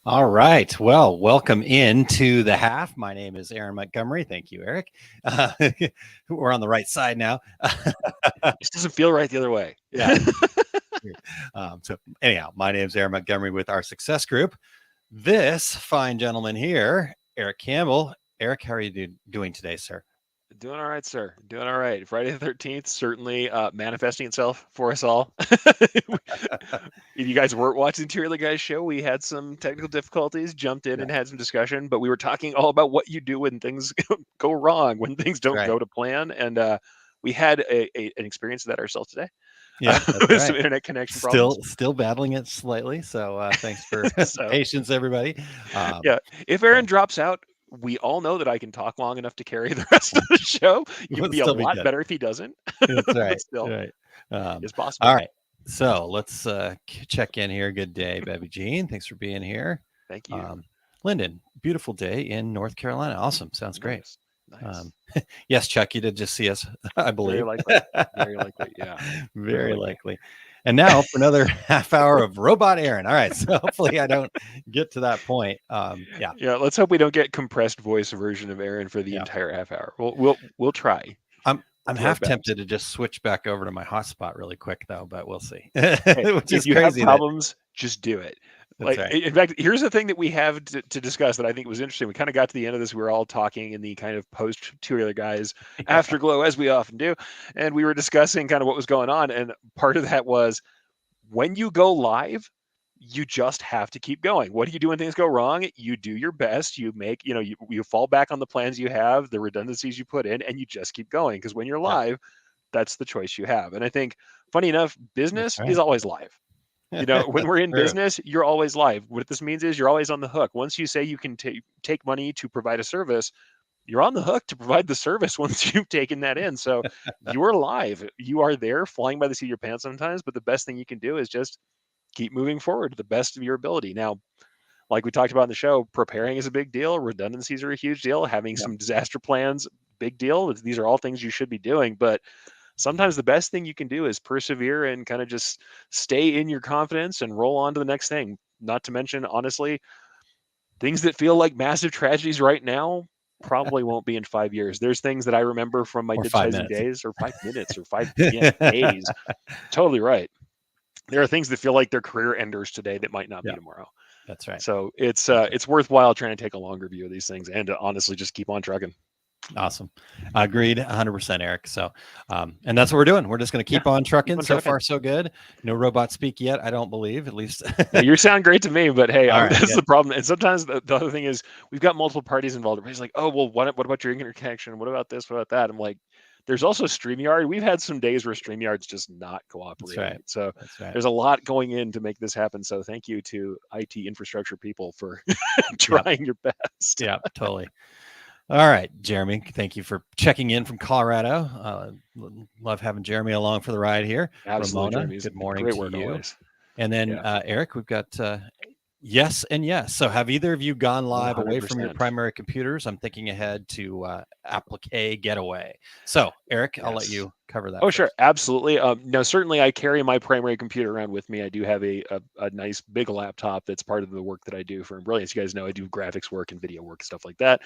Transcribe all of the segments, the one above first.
All right. Well, welcome into the half. My name is Aaron Montgomery. Thank you, Eric. Uh, we're on the right side now. This doesn't feel right the other way. Yeah. So, anyhow, my name is Aaron Montgomery with our success group. This fine gentleman here, Erich Campbell. Eric, how are you doing today, sir? Doing all right, sir. Doing all right. Friday the 13th certainly manifesting itself for us all. If you guys weren't watching Two Early Guys show, we had some technical difficulties, jumped in Yeah, and had some discussion, but we were talking all about what you do when things go wrong, when things that's don't right. go to plan. And we had an experience of that ourselves today Yeah, that's with some right. internet connection problems. Still battling it slightly. So thanks for So, patience, everybody. yeah, if So Aaron drops out, we all know that I can talk long enough to carry the rest of the show. It we'll would be a still be lot good. better if he doesn't, That's but right. still, Right. it's All possible. right. So let's check in here. Good day, Bevy Jean. Thanks for being here. Thank you. Um, Lyndon, beautiful day in North Carolina. Awesome. Sounds great. Nice. Nice. Um, yes, Chuck, you did just see us, I Very believe. likely. Very likely. Yeah. Very Very likely. likely. And now for another half hour of Robot Aaron. All right. So hopefully I don't get to that point. Yeah. Yeah. Let's hope we don't get compressed voice version of Aaron for the Yeah. entire half hour. We'll try. I'm We'll do our half best. tempted to just switch back over to my hotspot really quick though, but we'll see. Hey, Which if is you have crazy that problems, just do it. that's Like, right. in fact, here's the thing that we have to discuss that I think was interesting. We kind of got to the end of this. We were all talking in the kind of post Two Other Guys Yeah. afterglow, as we often do. And we were discussing kind of what was going on. And part of that was when you go live, you just have to keep going. What do you do when things go wrong? You do your best. You make, you fall back on the plans you have, the redundancies you put in, and you just keep going. Because when you're Yeah. live, that's the choice you have. And I think, funny enough, That's business is right. always live. When we're That's in true. business, you're always live. What this means is you're always on the hook. Once you say you can take money to provide a service, you're on the hook to provide the service once you've taken that in. So you're live. You are there flying by the seat of your pants sometimes, but the best thing you can do is just keep moving forward to the best of your ability. Now, like we talked about in the show, preparing is a big deal. Redundancies are a huge deal. Having Yeah. some disaster plans, big deal. These are all things you should be doing. But sometimes the best thing you can do is persevere and kind of just stay in your confidence and roll on to the next thing. Not to mention, honestly, things that feel like massive tragedies right now probably won't be in 5 years. There's things that I remember from my Or 5 digitizing minutes. days or 5 minutes or days. Totally right. There are things that feel like they're career enders today that might not be Yeah, tomorrow. that's right. So That's right. it's worthwhile trying to take a longer view of these things and to honestly just keep on trucking. Awesome. Agreed 100%, Eric. So, and that's what we're doing. We're just going to Yeah, keep on keep trucking. on So trucking. far, so good. No robot speak yet, I don't believe, at least. No, you sound great to me, but hey, All right. that's Yeah. the problem. And sometimes the other thing is we've got multiple parties involved. Everybody's like, oh, well, what about your interconnection? What about this? What about that? I'm like, there's also StreamYard. We've had some days where StreamYard's just not That's cooperating. right. So That's right. there's a lot going in to make this happen. So thank you to IT infrastructure people for Yeah. trying your best. Yeah. Totally. All right, Jeremy. Thank you for checking in from Colorado. Love having Jeremy along for the ride here. Absolutely, Ramona, Jeremy. good morning Great to work you. always. And then Yeah, Eric, we've got yes and yes. So have either of you gone live away from your 100%. primary computers? I'm thinking ahead to Applique Getaway. So Eric, I'll let Yes. you cover that Oh, sure, first. absolutely. No, certainly I carry my primary computer around with me. I do have a nice big laptop that's part of the work that I do for Brilliance. You guys know I do graphics work and video work, stuff like that.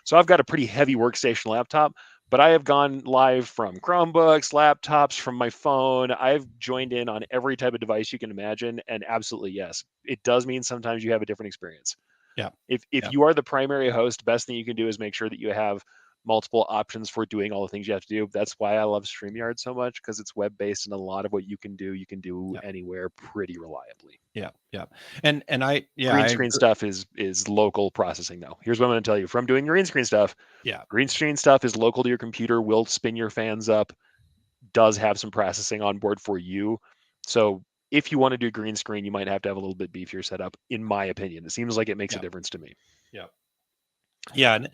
So I've got a pretty heavy workstation laptop, but I have gone live from Chromebooks, laptops, from my phone. I've joined in on every type of device you can imagine. And absolutely, yes, it does mean sometimes you have a different experience. Yeah. If Yeah. you are the primary host, best thing you can do is make sure that you have multiple options for doing all the things you have to do. That's why I love StreamYard so much, because it's web based and a lot of what you can do Yeah. anywhere pretty reliably. Yeah. Yeah. And I yeah, Green I screen agree. stuff is local processing though. Here's what I'm going to tell you from doing green screen stuff. Yeah. Green screen stuff is local to your computer, will spin your fans up, does have some processing on board for you. So if you want to do green screen, you might have to have a little bit beefier setup, in my opinion. It seems like it makes a Yeah. difference to me. Yeah. Yeah. And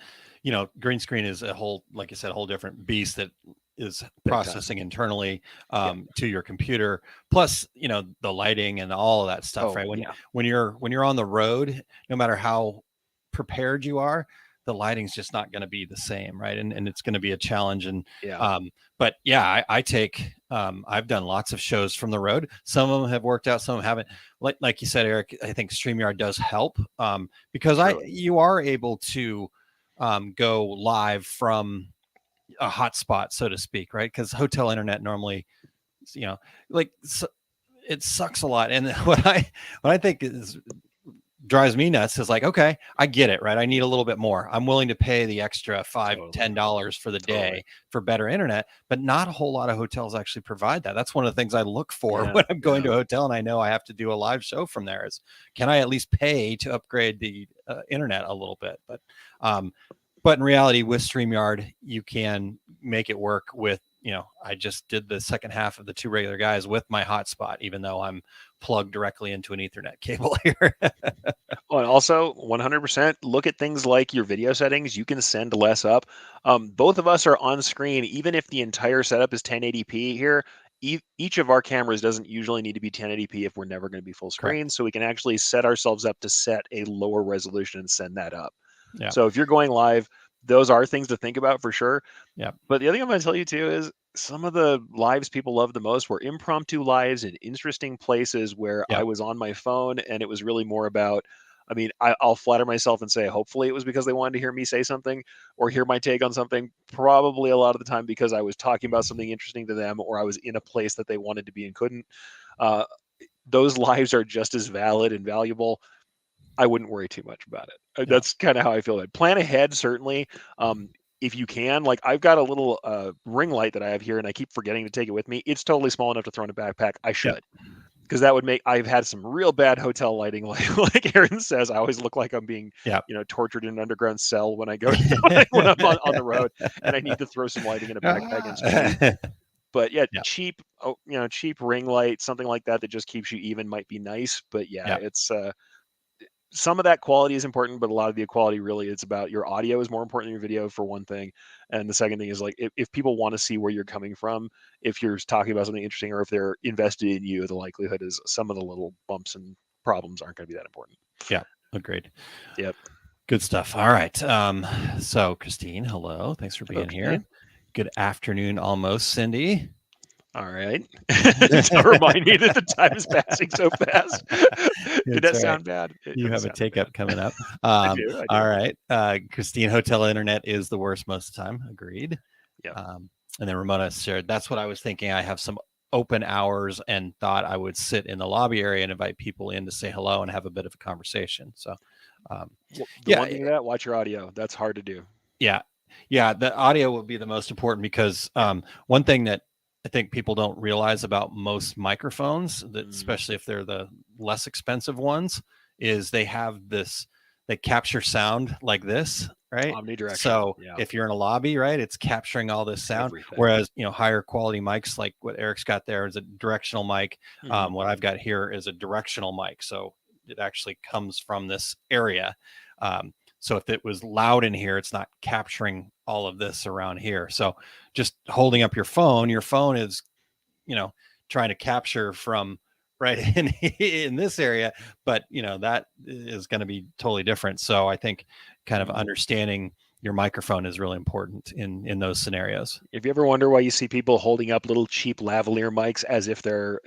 green screen is a whole, like I said, a whole different beast that is Big time. processing internally Yeah. to your computer. Plus, the lighting and all of that stuff, Oh, right? When yeah. when you're on the road, no matter how prepared you are, the lighting's just not going to be the same, right? And it's going to be a challenge. And Yeah. but yeah, I take I've done lots of shows from the road. Some of them have worked out, some of them haven't. Like you said, Eric, I think StreamYard does help because Surely. you are able to go live from a hotspot, so to speak, right? Because hotel internet normally, you know, like it sucks a lot. And what I think is drives me nuts is like, okay, I get it, right? I need a little bit more. I'm willing to pay the extra $5-10 for the day for better internet, but not a whole lot of hotels actually provide that. That's one of the things I look for when I'm going to a hotel and I know I have to do a live show from there is, can I at least pay to upgrade the internet a little bit? But in reality, with StreamYard, you can make it work with, I just did the second half of the two regular guys with my hotspot, even though I'm plugged directly into an Ethernet cable here. Oh, and also 100% look at things like your video settings. You can send less up. Both of us are on screen, even if the entire setup is 1080p here. Each of our cameras doesn't usually need to be 1080p if we're never going to be full screen. Correct. So we can actually set ourselves up to set a lower resolution and send that up. Yeah. So if you're going live, those are things to think about for sure. Yeah. But the other thing I'm going to tell you too is some of the lives people love the most were impromptu lives in interesting places where I was on my phone and it was really more about, I mean, I'll flatter myself and say, hopefully it was because they wanted to hear me say something or hear my take on something. Probably a lot of the time because I was talking about something interesting to them or I was in a place that they wanted to be and couldn't. Those lives are just as valid and valuable. I wouldn't worry too much about it. That's kind of how I feel. Plan ahead, certainly. If you can, like I've got a little ring light that I have here and I keep forgetting to take it with me. It's totally small enough to throw in a backpack. I should. Because that would make, I've had some real bad hotel lighting. Like Aaron says, I always look like I'm being, tortured in an underground cell when I go, when I'm on the road and I need to throw some lighting in a backpack and it's cheap. But cheap, cheap ring light, something like that just keeps you even might be nice. But it's, some of that quality is important, but a lot of the quality really it's about your audio is more important than your video for one thing. And the second thing is like, if people want to see where you're coming from, if you're talking about something interesting or if they're invested in you, the likelihood is some of the little bumps and problems aren't going to be that important. Yeah. Agreed. Yep. Good stuff. All right. So Christine, hello. Thanks for being here. Good afternoon. Almost, Cindy. All right. Don't remind me that the time is passing so fast. Did that sound bad? You have a take-up coming up. I do. All right. Christine, hotel internet is the worst most of the time. Agreed. Yeah. And then Ramona shared, that's what I was thinking. I have some open hours and thought I would sit in the lobby area and invite people in to say hello and have a bit of a conversation. So one thing that, watch your audio. That's hard to do. Yeah. The audio will be the most important because one thing that I think people don't realize about most microphones, that especially if they're the less expensive ones, is they capture sound like this, right? Omnidirectional. So if you're in a lobby, right, it's capturing all this sound. Everything. Whereas, higher quality mics like what Eric's got there is a directional mic. What I've got here is a directional mic. So it actually comes from this area. So if it was loud in here, it's not capturing all of this around here. So just holding up your phone is, trying to capture from right in this area, but that is going to be totally different. So I think kind of understanding your microphone is really important in those scenarios. If you ever wonder why you see people holding up little cheap lavalier mics as if they're,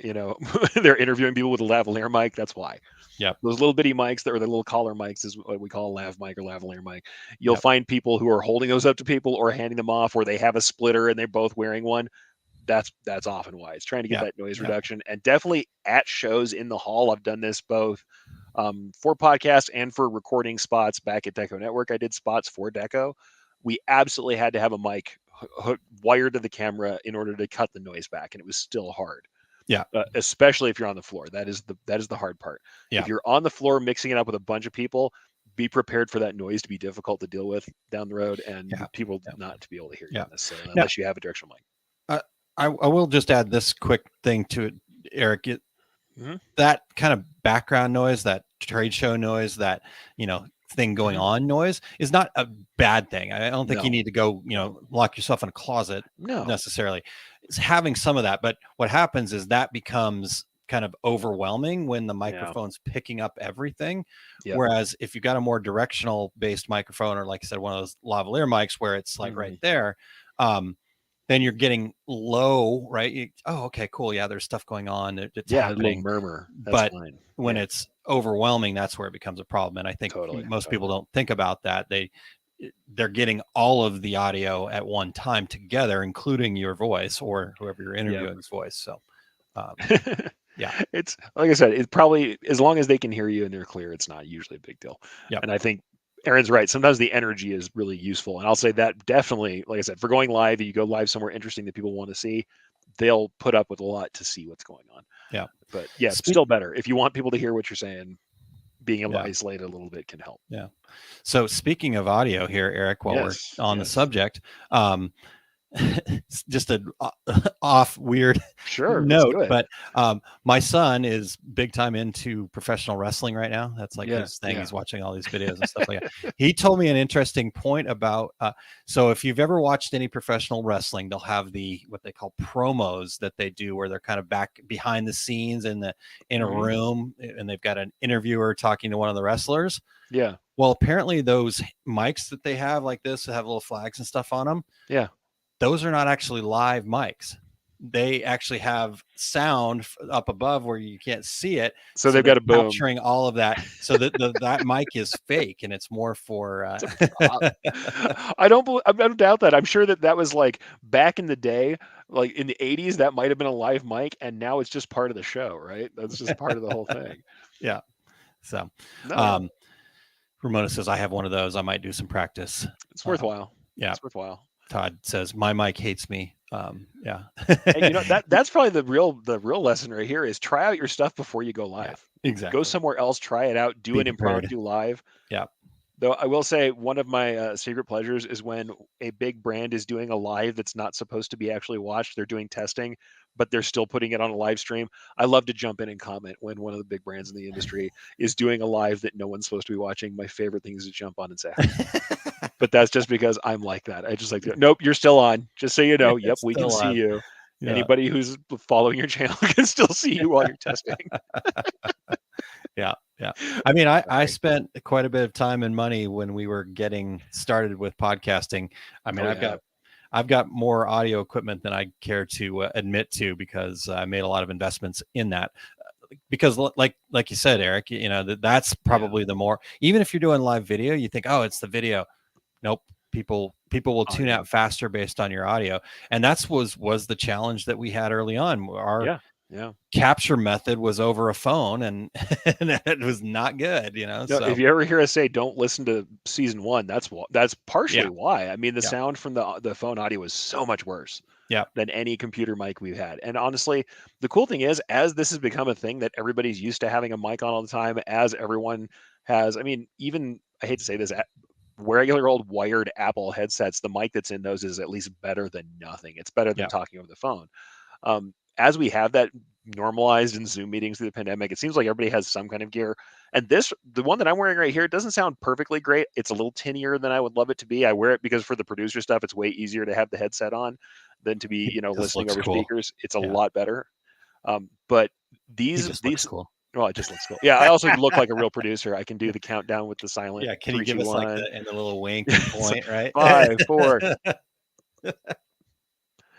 they're interviewing people with a lavalier mic, that's why. Yeah, those little bitty mics that are the little collar mics is what we call a lav mic or lavalier mic. You'll find people who are holding those up to people or handing them off, or they have a splitter and they're both wearing one. That's often why it's trying to get that noise reduction. And definitely at shows in the hall, I've done this both for podcasts and for recording spots back at Deco Network. I did spots for Deco. We absolutely had to have a mic wired to the camera in order to cut the noise back, and it was still hard. Yeah. Especially if you're on the floor. That is the hard part. Yeah. If you're on the floor mixing it up with a bunch of people, be prepared for that noise to be difficult to deal with down the road and people not to be able to hear you necessarily unless you have a directional mic. I will just add this quick thing to it, Eric. That kind of background noise, that trade show noise, that, thing going on noise is not a bad thing. I don't think you need to go, lock yourself in a closet necessarily. It's having some of that. But what happens is that becomes kind of overwhelming when the Yeah. microphone's picking up everything. Yep. Whereas if you've got a more directional based microphone, or like I said, one of those lavalier mics where it's like right there, then you're getting low, right? Oh, okay, cool. Yeah, there's stuff going on. It's Yeah, a little happening. murmur. That's But fine. when Yeah, it's overwhelming, that's where it becomes a problem. And I think totally. most people don't think about that. They're getting all of the audio at one time together, including your voice or whoever you're interviewing's voice. So, yeah, It's like I said, it's probably, as long as they can hear you and they're clear, it's not usually a big deal. Yep. And I think Aaron's right. Sometimes the energy is really useful. And I'll say that definitely, like I said, for going live, you go live somewhere interesting that people want to see, they'll put up with a lot to see what's going on. Yeah. But yeah, it's still better. If you want people to hear what you're saying, being able Yeah. to isolate it a little bit can help. Yeah. So speaking of audio here, Eric, while we're on the subject, just a off weird Sure, let's note, do it. but my son is big time into professional wrestling right now. That's like his thing. He's watching all these videos and stuff like that. He told me an interesting point about so if you've ever watched any professional wrestling, they'll have what they call promos that they do where they're kind of back behind the scenes in a room, and they've got an interviewer talking to one of the wrestlers. Yeah. Well, apparently those mics that they have like this have little flags and stuff on them. Yeah. Those are not actually live mics. They actually have sound up above where you can't see it. So they've got a boom capturing all of that. So that mic is fake, and it's more for. I don't doubt that. I'm sure that was like back in the day, like in the 80s, that might have been a live mic, and now it's just part of the show, right? That's just part of the whole thing. Yeah. So, Ramona says I have one of those. I might do some practice. It's worthwhile. Yeah, it's worthwhile. Todd says my mic hates me. Yeah. And that's probably the real lesson right here is try out your stuff before you go live. Yeah, exactly. Go somewhere else, try it out, do an impromptu live. Yeah. Though I will say one of my secret pleasures is when a big brand is doing a live that's not supposed to be actually watched. They're doing testing, but they're still putting it on a live stream. I love to jump in and comment when one of the big brands in the industry is doing a live that no one's supposed to be watching. My favorite thing is to jump on and say hi. But that's just because I'm like that. I just like to, nope, you're still on. Just so you know. Yep, we can see you. Yeah. Anybody who's following your channel can still see you while you're testing. Yeah. Yeah. I mean, I spent quite a bit of time and money when we were getting started with podcasting. I mean, I've got more audio equipment than I care to admit to, because I made a lot of investments in that. Because like you said, Eric, that's probably the more, even if you're doing live video, you think, oh, it's the video. Nope. People will tune out faster based on your audio. And was the challenge that we had early on. Our capture method was over a phone, and it was not good, No, so if you ever hear us say don't listen to season 1, that's partially why. I mean, the sound from the phone audio was so much worse than any computer mic we've had. And honestly, the cool thing is, as this has become a thing that everybody's used to having a mic on all the time, as everyone has, I mean, even, I hate to say this, regular old wired Apple headsets, the mic that's in those is at least better than nothing. It's better than talking over the phone. As we have that normalized in Zoom meetings through the pandemic, it seems like everybody has some kind of gear. And the one that I'm wearing right here, it doesn't sound perfectly great. It's a little tinnier than I would love it to be. I wear it because for the producer stuff, it's way easier to have the headset on than to be, listening over speakers. It's a lot better. But these looks cool. Well, it just looks cool. Yeah, I also look like a real producer. I can do the countdown with the silent. Yeah, can you give us like the little wink and point, right? 5, 4.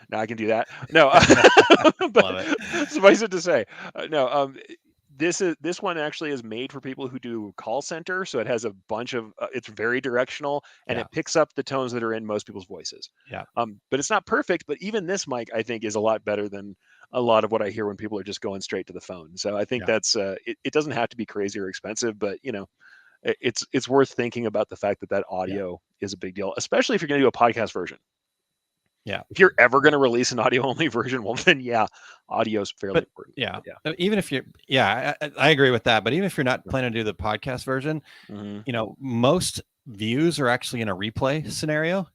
Now I can do that. No, but suffice it to say, this one actually is made for people who do call center. So it has a bunch of, it's very directional, and it picks up the tones that are in most people's voices. Yeah. But it's not perfect. But even this mic, I think, is a lot better than a lot of what I hear when people are just going straight to the phone. So I think that's it doesn't have to be crazy or expensive, but it's worth thinking about the fact that audio is a big deal, especially if you're going to do a podcast version. Yeah. If you're ever going to release an audio only version, well, then audio is fairly important. Yeah. Even if you're, I agree with that. But even if you're not planning to do the podcast version, most views are actually in a replay scenario,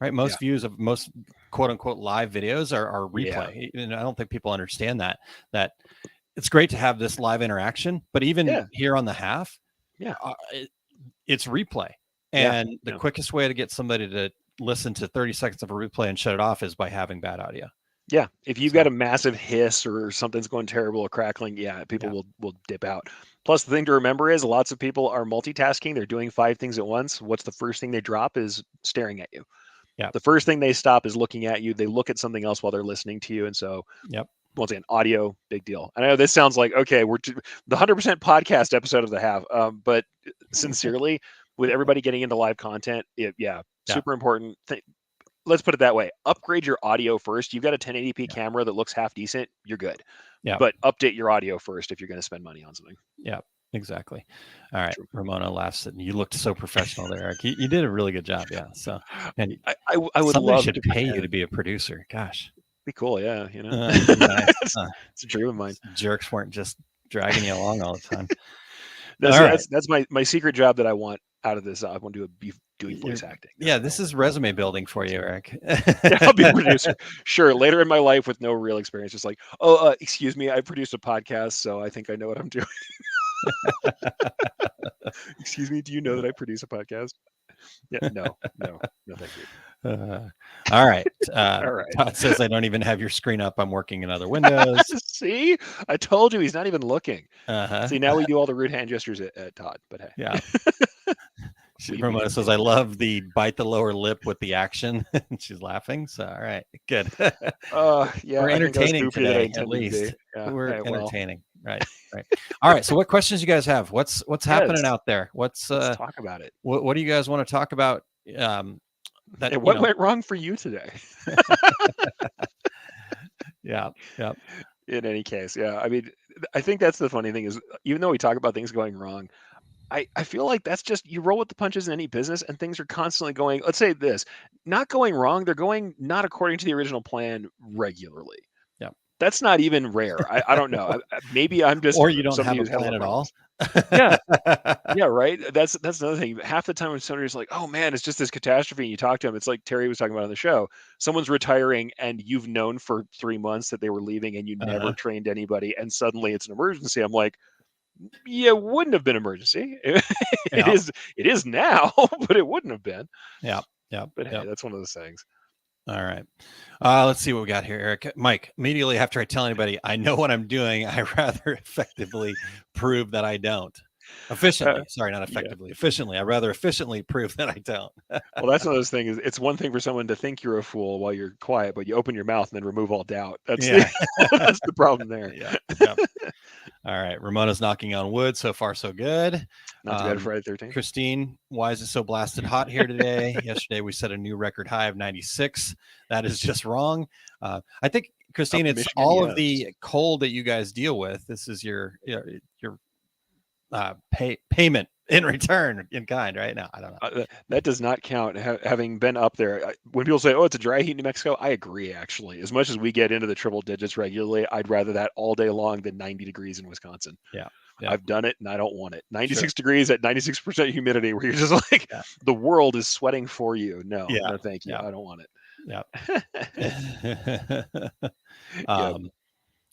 right? Most views of most quote unquote live videos are replay. And I don't think people understand that it's great to have this live interaction, but even here on the half, it's replay. And the quickest way to get somebody to listen to 30 seconds of a replay and shut it off is by having bad audio. Yeah, if you've So, got a massive hiss or something's going terrible or crackling, yeah, people yeah, will dip out. Plus, the thing to remember is lots of people are multitasking. They're doing 5 things at once. What's the first thing they drop is staring at you. yeah, The first thing they stop is looking at you. They look at something else while they're listening to you. And so, yep, once again, audio, big deal. I know this sounds like, okay, the 100% podcast episode of the half. But sincerely, with everybody getting into live content, yeah, yeah, super important. Let's put it that way. Upgrade your audio first. You've got a 1080p yeah, camera that looks half decent, you're good. yeah, But update your audio first if you're going to spend money on something. yeah. Exactly. All right. True. Ramona laughs and you looked so professional there, Eric. You did a really good job. Yeah. So, and I would somebody love should to pay you pretend. to be a producer. Gosh. Be cool, yeah. It'd be nice. It's a dream of mine. Jerks weren't just dragging you along all the time. That's All right. that's my secret job that I want out of this. I want to be doing voice acting. Yeah, this is resume building for you, Eric. Yeah, I'll be a producer. Sure. Later in my life with no real experience, just like, oh, excuse me, I produced a podcast, so I think I know what I'm doing. Excuse me, do you know that I produce a podcast? Yeah, no, thank you. All right. All right. Todd says I don't even have your screen up. I'm working in other windows. See, I told you he's not even looking. Uh-huh. See, now we do all the rude hand gestures at Todd, but hey. Yeah. Ramona says I love the bite the lower lip with the action. She's laughing. So all right, good. Yeah, We're entertaining today, at least. Yeah, We're well. entertaining. Right. All right. So what questions you guys have? What's happening out there? Let's talk about it. What do you guys want to talk about? What went wrong for you today? Yeah. In any case, yeah. I mean, I think that's the funny thing is, even though we talk about things going wrong, I feel like that's just you roll with the punches in any business, and things are constantly going. Let's say this, not going wrong. They're going not according to the original plan regularly. Yeah. That's not even rare. I don't know. Maybe I'm just or you don't somebody have a who's plan at all. Yeah. Yeah, right. That's another thing. Half the time when somebody's like, "Oh man, it's just this catastrophe," and you talk to them, it's like Terry was talking about on the show. Someone's retiring, and you've known for 3 months that they were leaving, and you never trained anybody, and suddenly it's an emergency. I'm like, yeah, it wouldn't have been emergency. It is now, but it wouldn't have been. Yeah. But hey, that's one of those things. All right. Let's see what we got here, Eric. Mike, immediately after I tell anybody I know what I'm doing, I rather effectively prove that I don't. Efficiently. Sorry, not effectively. Yeah. Efficiently. I rather efficiently prove that I don't. Well, that's one of those things. It's one thing for someone to think you're a fool while you're quiet, but you open your mouth and then remove all doubt. That's that's the problem there. Yeah. All right. Ramona's knocking on wood. So far, so good. Not too bad for Friday 13th. Christine, why is it so blasted hot here today? Yesterday, we set a new record high of 96. That is just wrong. I think, Christine, it's Michigan, all of the cold that you guys deal with. This is your payment in return in kind, right? No, I don't know. That does not count. Having been up there, when people say, "Oh, it's a dry heat in New Mexico," I agree. Actually, as much as we get into the triple digits regularly, I'd rather that all day long than 90 degrees in Wisconsin. Yeah. I've done it, and I don't want it. 96 degrees at 96% humidity, where you're just like, the world is sweating for you. No, no, thank you. I don't want it. Yeah.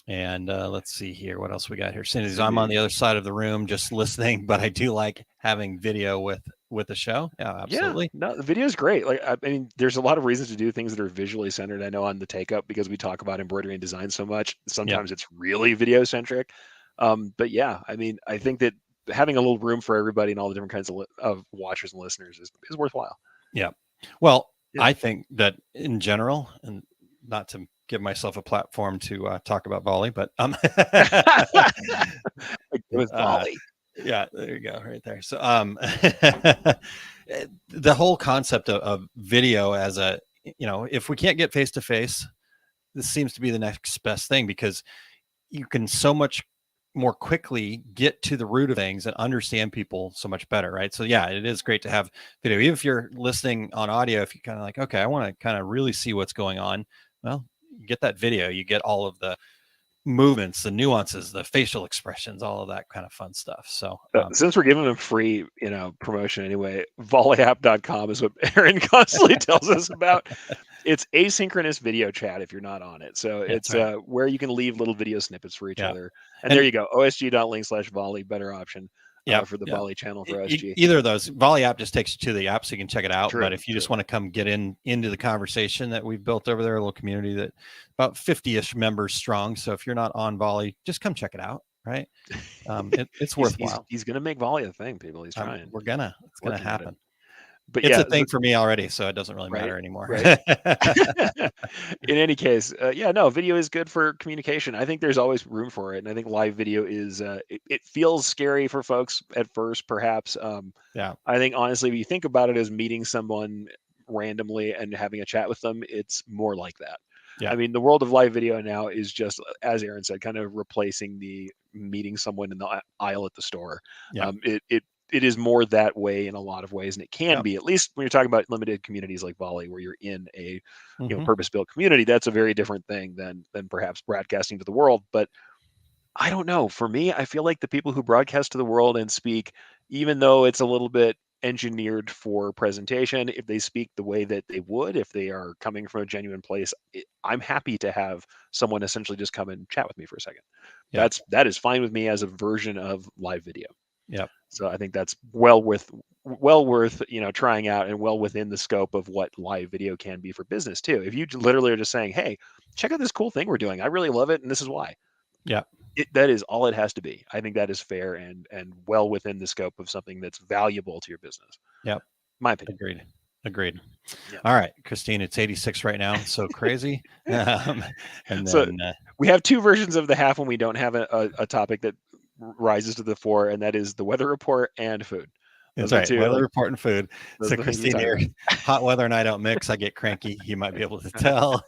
And let's see here. What else we got here? Cindy's, I'm on the other side of the room just listening, but I do like having video with the show. Yeah, absolutely. Yeah, no, the video is great. Like, I mean, there's a lot of reasons to do things that are visually centered. I know on the Take Up, because we talk about embroidery and design so much, sometimes it's really video centric. But yeah, I mean, I think that having a little room for everybody and all the different kinds of watchers and listeners is worthwhile. Yeah. Well, I think that in general, and not to give myself a platform to talk about volley, but with volley. Yeah, there you go, right there. So the whole concept of video as a, if we can't get face to face, this seems to be the next best thing, because you can so much more quickly get to the root of things and understand people so much better, right? So yeah, it is great to have video. Even if you're listening on audio, if you kind of like, okay, I want to kind of really see what's going on, well, you get that video, you get all of the movements, the nuances, the facial expressions, all of that kind of fun stuff. So since we're giving them free, promotion anyway, volleyapp.com is what Aaron constantly tells us about. It's asynchronous video chat if you're not on it. So it's where you can leave little video snippets for each other. And there you go. osg.link/volley, better option. Yep. for the Yep. Volley channel for SG. Either of those. Volley app just takes you to the app so you can check it out. True, But if you just true. want to come get into the conversation that we've built over there, a little community that about 50-ish members strong. So if you're not on Volley, just come check it out. Right. It's worthwhile. He's gonna make Volley a thing, people. He's trying. It's gonna Working at it. happen. But It's yeah, a thing for me already, so it doesn't really right, matter anymore. right. In any case, yeah, no, video is good for communication. I think there's always room for it, and I think live video is. It feels scary for folks at first, perhaps. Yeah. I think honestly, if you think about it as meeting someone randomly and having a chat with them, it's more like that. Yeah. I mean, the world of live video now is just, as Aaron said, kind of replacing the meeting someone in the aisle at the store. Yeah. It is more that way in a lot of ways, and it can Yep. be, at least when you're talking about limited communities like Volley, where you're in a Mhm. purpose-built community. That's a very different thing than perhaps broadcasting to the world. But I don't know. For me, I feel like the people who broadcast to the world and speak, even though it's a little bit engineered for presentation, if they speak the way that they would, if they are coming from a genuine place, I'm happy to have someone essentially just come and chat with me for a second. Yeah. That is fine with me as a version of live video. Yep. So I think that's well worth trying out, and well within the scope of what live video can be for business too. If you literally are just saying, "Hey, check out this cool thing we're doing. I really love it, and this is why." Yeah. That is all it has to be. I think that is fair and well within the scope of something that's valuable to your business. Yep. My opinion. Agreed. Yeah. All right, Christine, it's 86 right now. So crazy. And then So we have two versions of the half when we don't have a topic that rises to the fore, and that is the weather report and food. That's right. Weather report and food. So Christine here, about. hot weather and I don't mix. I get cranky. You might be able to tell.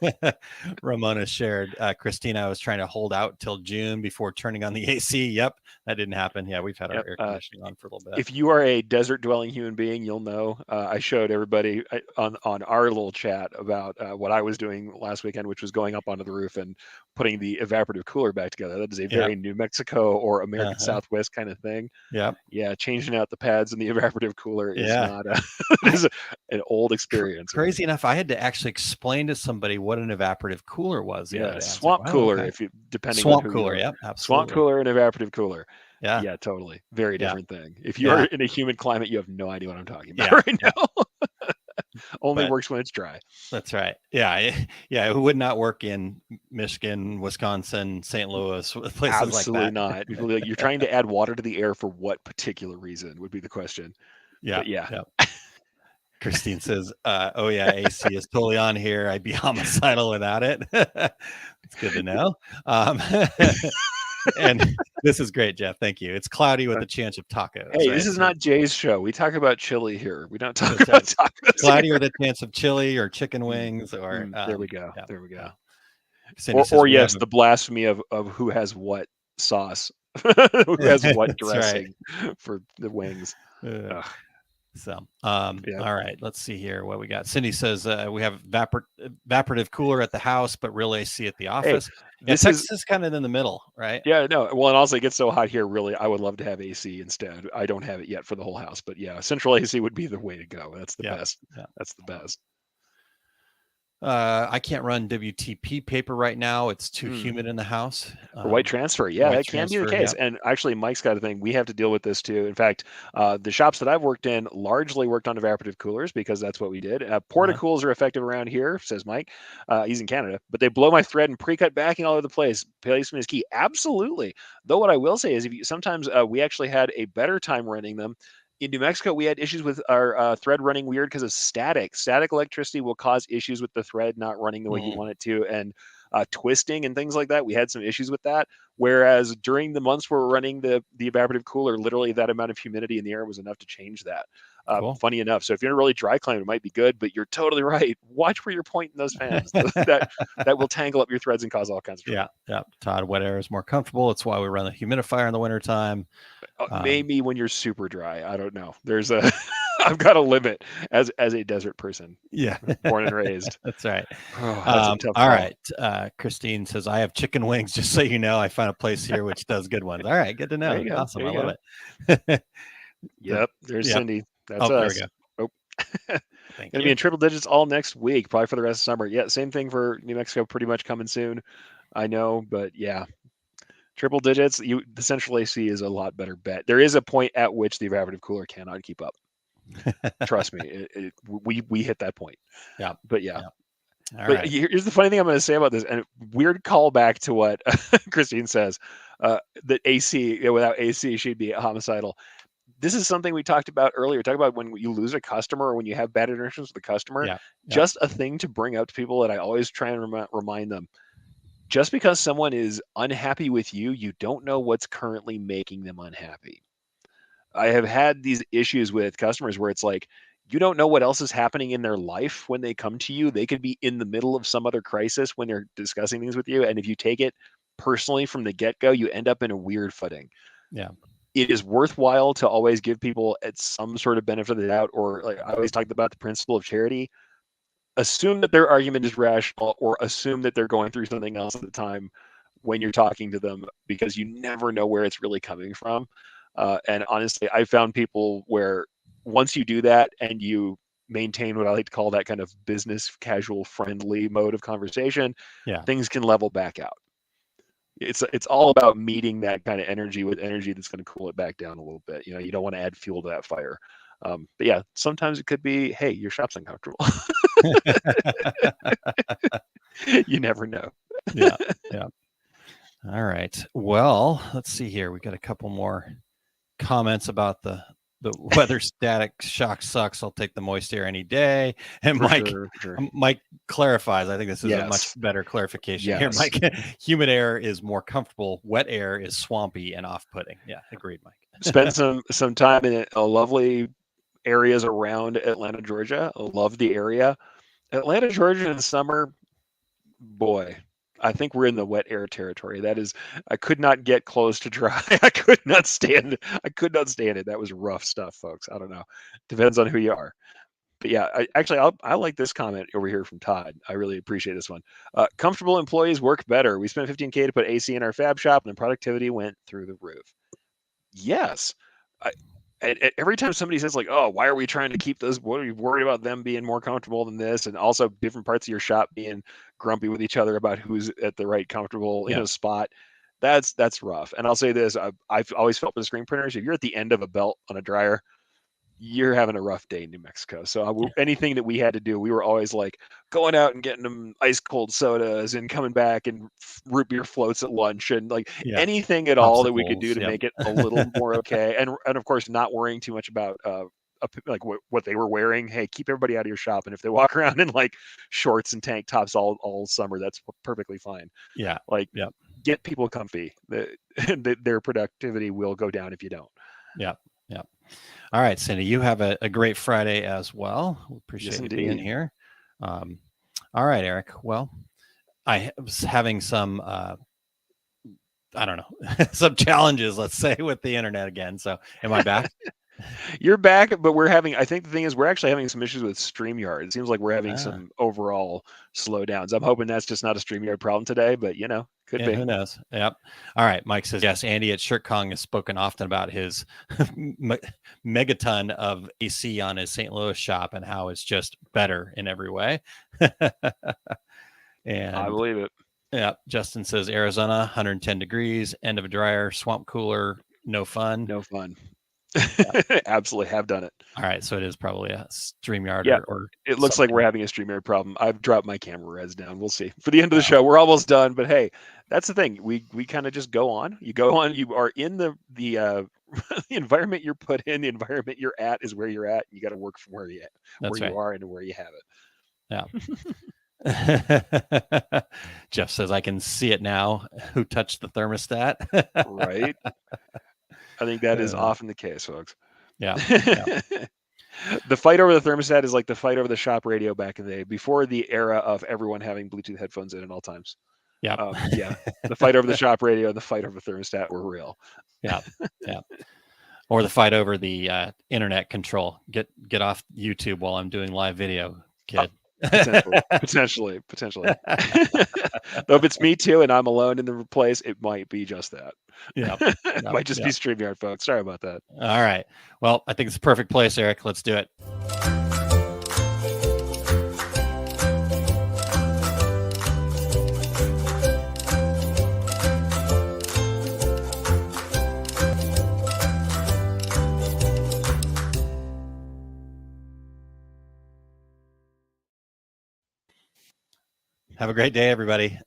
Ramona shared, Christina, I was trying to hold out till June before turning on the AC. Yep, that didn't happen. Yeah, we've had our air conditioning on for a little bit. If you are a desert dwelling human being, you'll know. I showed everybody on our little chat about what I was doing last weekend, which was going up onto the roof and putting the evaporative cooler back together. That is a very New Mexico or American Southwest kind of thing. Yeah. Yeah, changing out the pads in the evaporative cooler is not it is an old experience. Crazy enough, I had to actually explain to somebody what an evaporative cooler was. Yeah, swamp cooler, if you depending swamp on who cooler, you are. yep, absolutely. Swamp cooler and evaporative cooler. Yeah. Yeah, totally. Very different thing. If you're in a humid climate, you have no idea what I'm talking about right now. Only works when it's dry. That's right. Yeah. It would not work in Michigan, Wisconsin, St. Louis, places Absolutely like that. not. You're trying to add water to the air for what particular reason would be the question. Yeah. But yeah. Christine says, oh yeah, AC is totally on here. I'd be homicidal without it. It's good to know. And this is great, Jeff. Thank you. It's cloudy with a chance of tacos. Hey, this is not Jay's show. We talk about chili here. We don't talk about tacos. Cloudy with a chance of chili or chicken wings or there we go. Yeah. There we go. Or yes, the blasphemy of who has what sauce, who has what dressing for the wings. So, all right, let's see here what we got. Cindy says we have evaporative cooler at the house, but real AC at the office. Hey, Texas is kind of in the middle, right? Yeah, no. Well, and also it gets so hot here. Really, I would love to have AC instead. I don't have it yet for the whole house, but yeah, central AC would be the way to go. That's the best. Yeah. That's the best. I can't run WTP paper right now. It's too humid in the house. For white transfer. Yeah, that can be the case. Yeah. And actually, Mike's got a thing. We have to deal with this too. In fact, the shops that I've worked in largely worked on evaporative coolers because that's what we did. Porta-cools are effective around here, says Mike. He's in Canada. But they blow my thread and pre-cut backing all over the place. Placement is key. Absolutely. Though what I will say is sometimes we actually had a better time running them. In New Mexico, we had issues with our thread running weird because of static. Static electricity will cause issues with the thread not running the way you want it to, and twisting and things like that. We had some issues with that. Whereas during the months where we're running the evaporative cooler, literally that amount of humidity in the air was enough to change that. Cool. Funny enough. So if you're in a really dry climate, it might be good, but you're totally right. Watch where you're pointing those fans. that will tangle up your threads and cause all kinds of trouble. Yeah. Todd, wet air is more comfortable. It's why we run the humidifier in the wintertime. Maybe when you're super dry. I don't know. There's I've got a limit as a desert person. Yeah. Born and raised. That's right. That's a tough all right. Christine says, I have chicken wings, just so you know. I found a place here which does good ones. All right. Good to know. Awesome. I love it. Yep. There's Cindy. That's us. There we go. Gonna be in triple digits all next week, probably for the rest of summer. Yeah, same thing for New Mexico, pretty much coming soon. I know, but yeah. Triple digits, the central AC is a lot better bet. There is a point at which the evaporative cooler cannot keep up. Trust me, we hit that point. Yeah. But yeah. All But right. here's the funny thing I'm going to say about this, and weird callback to what Christine says, that AC, without AC, she'd be homicidal. This is something we talked about earlier. Talk about when you lose a customer or when you have bad interactions with the customer. Yeah. Just a thing to bring up to people that I always try and remind them. Just because someone is unhappy with you, you don't know what's currently making them unhappy. I have had these issues with customers where it's like, you don't know what else is happening in their life when they come to you. They could be in the middle of some other crisis when they're discussing things with you. And if you take it personally from the get-go, you end up in a weird footing. Yeah. It is worthwhile to always give people at some sort of benefit of the doubt, or like I always talked about the principle of charity. Assume that their argument is rational, or assume that they're going through something else at the time when you're talking to them, because you never know where it's really coming from. And honestly, I found people where once you do that and you maintain what I like to call that kind of business casual friendly mode of conversation, Yeah. things can level back out. It's all about meeting that kind of energy with energy that's going to cool it back down a little bit. You don't want to add fuel to that fire. But yeah, sometimes it could be, hey, your shop's uncomfortable. You never know. Yeah. Yeah. All right. Well, let's see here. We got a couple more comments about the weather static shock sucks. I'll take the moist air any day. And For Mike, sure. Mike clarifies. I think this is a much Yes. better clarification here, Yes. Mike. Humid air is more comfortable. Wet air is swampy and off-putting. Yeah, agreed, Mike. Spent some time in lovely areas around Atlanta, Georgia. I love the area. Atlanta, Georgia in the summer, boy, I think we're in the wet air territory. That is, I could not get close to dry. I could not stand it. That was rough stuff, folks. I don't know. Depends on who you are. But yeah, I like this comment over here from Todd. I really appreciate this one. Comfortable employees work better. We spent $15K to put AC in our fab shop, and the productivity went through the roof. Yes. Every time somebody says like, oh, why are we trying to keep those? What are you worried about them being more comfortable than this? And also different parts of your shop being grumpy with each other about who's at the right comfortable, spot. That's rough. And I'll say this, I've always felt with the screen printers, if you're at the end of a belt on a dryer, you're having a rough day in New Mexico. So anything that we had to do, we were always like going out and getting them ice cold sodas and coming back and root beer floats at lunch and like anything at all that we could do to make it a little more okay. And of course, not worrying too much about like what they were wearing. Hey, keep everybody out of your shop. And if they walk around in like shorts and tank tops all summer, that's perfectly fine. Yeah. Like get people comfy. Their productivity will go down if you don't. Yeah. Yeah. All right, Cindy, you have a great Friday as well. We appreciate you being here. All right, Eric. Well, I was having some, I don't know, some challenges, let's say, with the internet again. So am I back? You're back, but I think the thing is we're actually having some issues with StreamYard. It seems like we're having some overall slowdowns. I'm hoping that's just not a StreamYard problem today, but could be. Who knows? Yep. All right. Mike says, yes, Andy at ShirtKong has spoken often about his megaton of AC on his St. Louis shop and how it's just better in every way. And I believe it. Yeah. Justin says, Arizona, 110 degrees, end of a dryer, swamp cooler, no fun. No fun. Absolutely have done it. All right, so it is probably a StreamYard or it looks like we're having a StreamYard problem. I've dropped my camera res down. We'll see. For the end of the show, we're almost done, but hey, that's the thing. We kind of just go on. You go on, you are in the the environment you're put in, the environment you're at is where you're at. You got to work from where you are and where you have it. Yeah. Jeff says, I can see it now. Who touched the thermostat? Right. I think that is often the case, folks. Yeah. The fight over the thermostat is like the fight over the shop radio back in the day, before the era of everyone having Bluetooth headphones in at all times. Yeah. The fight over the shop radio and the fight over the thermostat were real. Yeah. Or the fight over the internet control. Get off YouTube while I'm doing live video, kid. Potentially. Though if it's me too and I'm alone in the place, it might be just that. Yeah. It might just be StreamYard, folks. Sorry about that. All right. Well, I think it's a perfect place, Eric. Let's do it. Have a great day, everybody.